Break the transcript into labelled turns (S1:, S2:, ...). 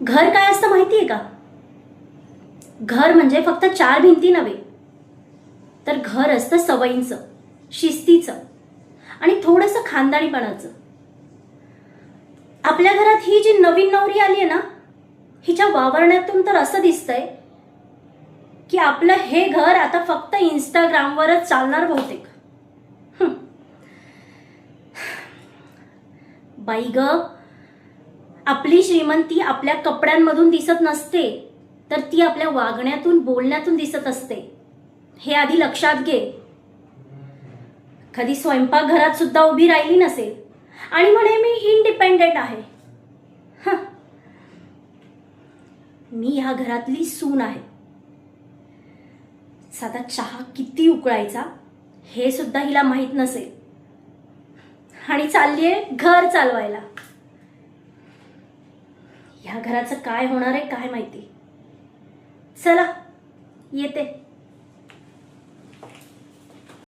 S1: घर काय असतं माहितीये का? घर म्हणजे फक्त चार भिंती नव्हे, तर घर असतं सवयींचं, शिस्तीचं आणि थोडंसं खानदानीपणाचं. आपल्या घरात ही जी नवीन नवरी आली आहे ना, हिच्या वावरण्यातून तर असं दिसतंय की आपलं हे घर आता फक्त इंस्टाग्रामवरच चालणार बहुतेक. बाई ग, आपली श्रीमंती आपल्या कपड्यांमधून दिसत नसते, तर ती आपल्या वागण्यातून, बोलण्यातून दिसत असते. हे आधी लक्षात घे. कधी स्वयंपाकघरात सुद्धा उभी राहिली नसेल आणि म्हणे मी इंडिपेंडेंट आहे. मी ह्या घरातली सून आहे. साधा चहा किती उकळायचा हे सुद्धा हिला माहित नसेल आणि चाललीये घर चालवायला. ह्या घराचं काय होणार आहे काय माहिती. चला येते.